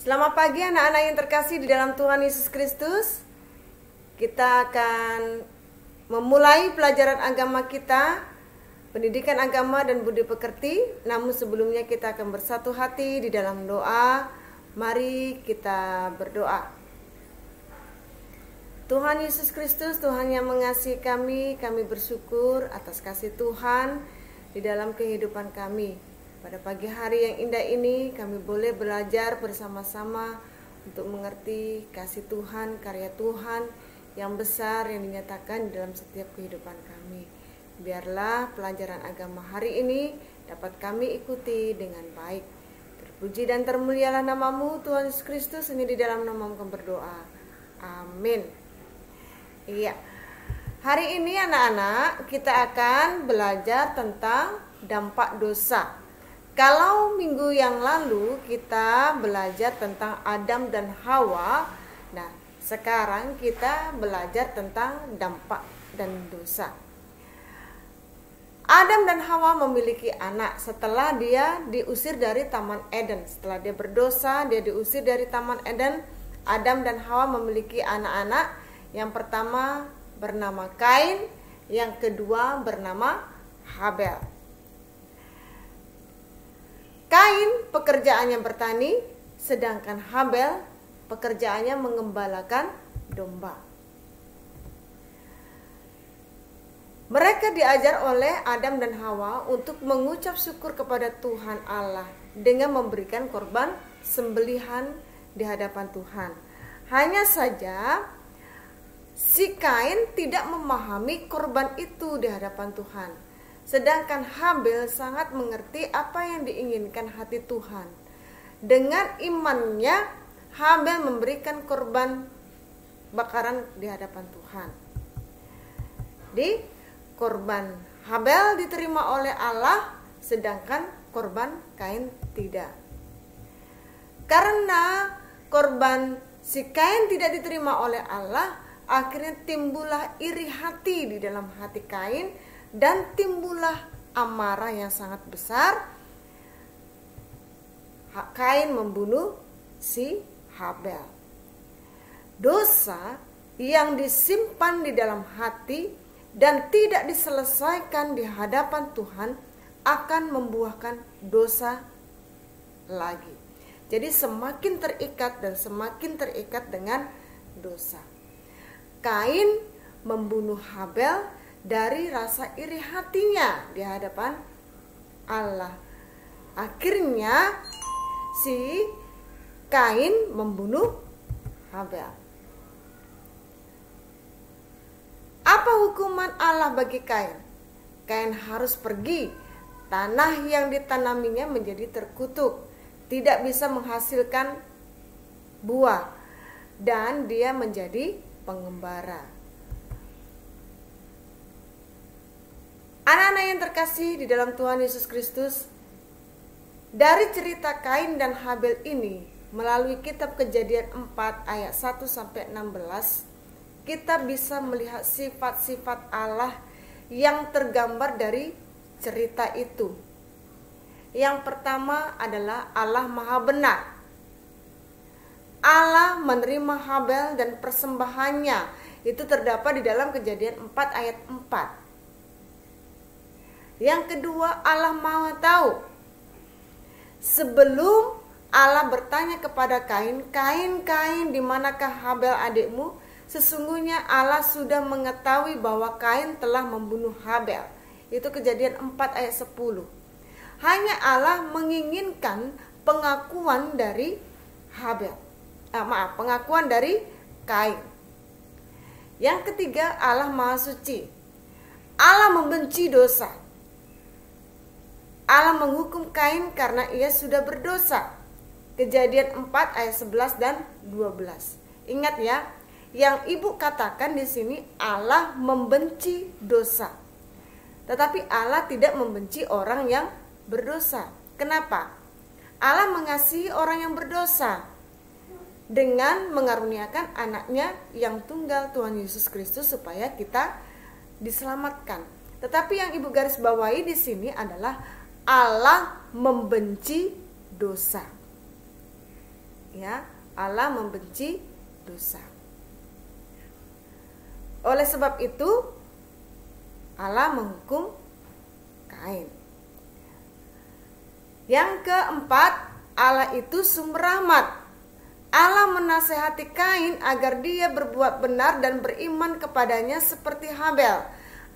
Selamat pagi anak-anak yang terkasih di dalam Tuhan Yesus Kristus. Kita akan memulai pelajaran agama kita, pendidikan agama dan budi pekerti. Namun sebelumnya kita akan bersatu hati di dalam doa. Mari kita berdoa. Tuhan Yesus Kristus, Tuhan yang mengasihi kami bersyukur atas kasih Tuhan di dalam kehidupan kami. Pada pagi hari yang indah ini kami boleh belajar bersama-sama untuk mengerti kasih Tuhan, karya Tuhan yang besar yang dinyatakan dalam setiap kehidupan kami. Biarlah pelajaran agama hari ini dapat kami ikuti dengan baik. Terpuji dan termulialah namamu Tuhan Yesus Kristus, hanya di dalam namamu kami berdoa. Amin. Iya. Hari ini anak-anak kita akan belajar tentang dampak dosa. Kalau minggu yang lalu kita belajar tentang Adam dan Hawa, nah sekarang kita belajar tentang dampak dan dosa. Adam dan Hawa memiliki anak setelah dia diusir dari Taman Eden. Setelah dia berdosa, dia diusir dari Taman Eden. Adam dan Hawa memiliki anak-anak. Yang pertama bernama Kain, yang kedua bernama Habel. Kain pekerjaannya bertani, sedangkan Habel pekerjaannya mengembalakan domba. Mereka diajar oleh Adam dan Hawa untuk mengucap syukur kepada Tuhan Allah dengan memberikan korban sembelihan di hadapan Tuhan. Hanya saja si Kain tidak memahami korban itu di hadapan Tuhan. Sedangkan Habel sangat mengerti apa yang diinginkan hati Tuhan. Dengan imannya, Habel memberikan korban bakaran di hadapan Tuhan. Di korban Habel diterima oleh Allah, sedangkan korban Kain tidak. Karena korban si Kain tidak diterima oleh Allah, akhirnya timbullah iri hati di dalam hati Kain, dan timbullah amarah yang sangat besar. Kain membunuh si Habel. Dosa yang disimpan di dalam hati dan tidak diselesaikan di hadapan Tuhan akan membuahkan dosa lagi. Jadi semakin terikat dan semakin terikat dengan dosa. Kain membunuh Habel dari rasa iri hatinya di hadapan Allah. Akhirnya si Kain membunuh Habel. Apa hukuman Allah bagi Kain? Kain harus pergi. Tanah yang ditanaminya menjadi terkutuk, tidak bisa menghasilkan buah, dan dia menjadi pengembara. Anak-anak yang terkasih di dalam Tuhan Yesus Kristus, dari cerita Kain dan Habel ini, melalui kitab Kejadian 4 ayat 1-16, kita bisa melihat sifat-sifat Allah yang tergambar dari cerita itu. Yang pertama adalah Allah Maha Benar. Allah menerima Habel dan persembahannya. Itu terdapat di dalam Kejadian 4 ayat 4. Yang kedua, Allah Maha Tahu. Sebelum Allah bertanya kepada Kain, Kain, di manakah Habel adikmu? Sesungguhnya Allah sudah mengetahui bahwa Kain telah membunuh Habel. Itu Kejadian 4 ayat 10. Hanya Allah menginginkan pengakuan dari pengakuan dari Kain. Yang ketiga, Allah Maha Suci. Allah membenci dosa. Allah menghukum Kain karena ia sudah berdosa. Kejadian 4 ayat 11 dan 12. Ingat ya, yang ibu katakan di sini Allah membenci dosa. Tetapi Allah tidak membenci orang yang berdosa. Kenapa? Allah mengasihi orang yang berdosa dengan mengaruniakan anaknya yang tunggal, Tuhan Yesus Kristus, supaya kita diselamatkan. Tetapi yang ibu garis bawahi di sini adalah Allah membenci dosa. Ya, Allah membenci dosa. Oleh sebab itu Allah menghukum Kain. Yang keempat, Allah itu sumber rahmat. Allah menasehati Kain agar dia berbuat benar dan beriman kepadanya seperti Habel.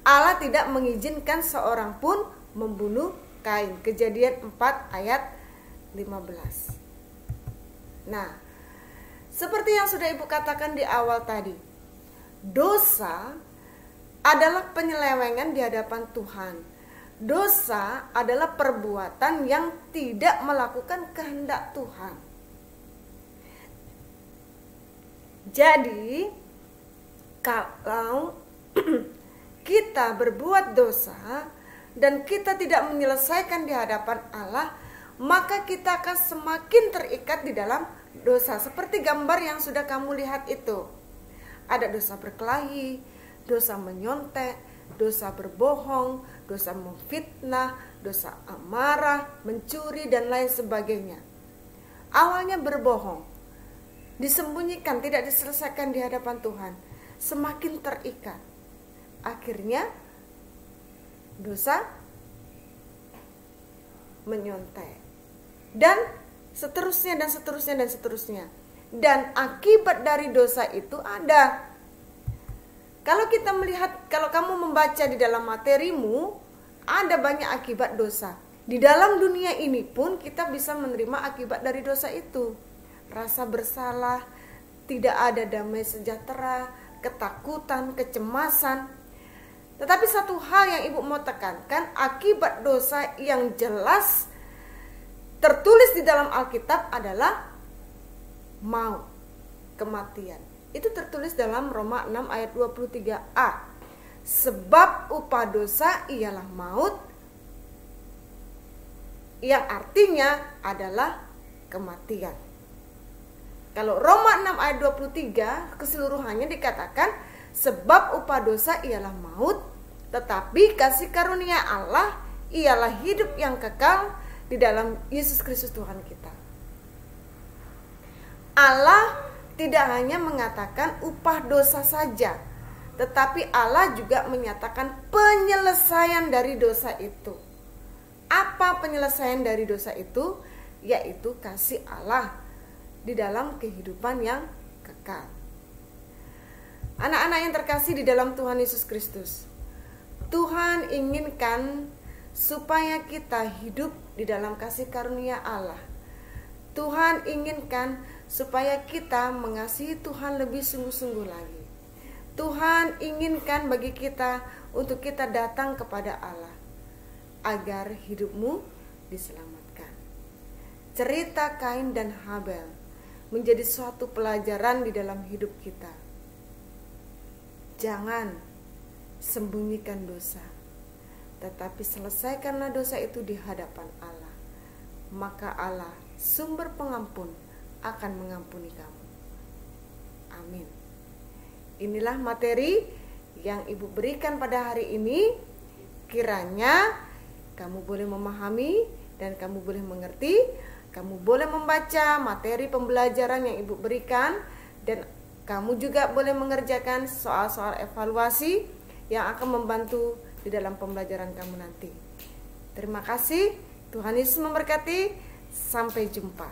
Allah tidak mengizinkan seorang pun membunuh Kain. Kejadian 4 ayat 15. Nah, seperti yang sudah Ibu katakan di awal tadi, dosa adalah penyelewengan di hadapan Tuhan. Dosa adalah perbuatan yang tidak melakukan kehendak Tuhan. Jadi, kalau kita berbuat dosa dan kita tidak menyelesaikan di hadapan Allah, maka kita akan semakin terikat di dalam dosa. Seperti gambar yang sudah kamu lihat itu. Ada dosa berkelahi, dosa menyontek, dosa berbohong, dosa memfitnah, dosa amarah, mencuri, dan lain sebagainya. Awalnya berbohong, disembunyikan, tidak diselesaikan di hadapan Tuhan, semakin terikat. Akhirnya dosa menyontek, dan seterusnya dan seterusnya dan seterusnya. Dan akibat dari dosa itu ada. Kalau kita melihat, kalau kamu membaca di dalam materimu, ada banyak akibat dosa. Di dalam dunia ini pun kita bisa menerima akibat dari dosa itu. Rasa bersalah, tidak ada damai sejahtera, ketakutan, kecemasan. Tetapi satu hal yang Ibu mau tekankan, akibat dosa yang jelas tertulis di dalam Alkitab adalah maut, kematian. Itu tertulis dalam Roma 6 ayat 23a. Sebab upah dosa ialah maut, yang artinya adalah kematian. Kalau Roma 6 ayat 23 keseluruhannya dikatakan, sebab upah dosa ialah maut, tetapi kasih karunia Allah ialah hidup yang kekal di dalam Yesus Kristus Tuhan kita. Allah tidak hanya mengatakan upah dosa saja, tetapi Allah juga menyatakan penyelesaian dari dosa itu. Apa penyelesaian dari dosa itu? Yaitu kasih Allah di dalam kehidupan yang kekal. Anak-anak yang terkasih di dalam Tuhan Yesus Kristus, Tuhan inginkan supaya kita hidup di dalam kasih karunia Allah. Tuhan inginkan supaya kita mengasihi Tuhan lebih sungguh-sungguh lagi. Tuhan inginkan bagi kita untuk kita datang kepada Allah agar hidupmu diselamatkan. Cerita Kain dan Habel menjadi suatu pelajaran di dalam hidup kita. Jangan sembunyikan dosa, tetapi selesaikanlah dosa itu di hadapan Allah. Maka Allah, sumber pengampun, akan mengampuni kamu. Amin. Inilah materi yang Ibu berikan pada hari ini. Kiranya kamu boleh memahami dan kamu boleh mengerti. Kamu boleh membaca materi pembelajaran yang Ibu berikan, dan kamu juga boleh mengerjakan soal-soal evaluasi yang akan membantu di dalam pembelajaran kamu nanti. Terima kasih. Tuhan Yesus memberkati. Sampai jumpa.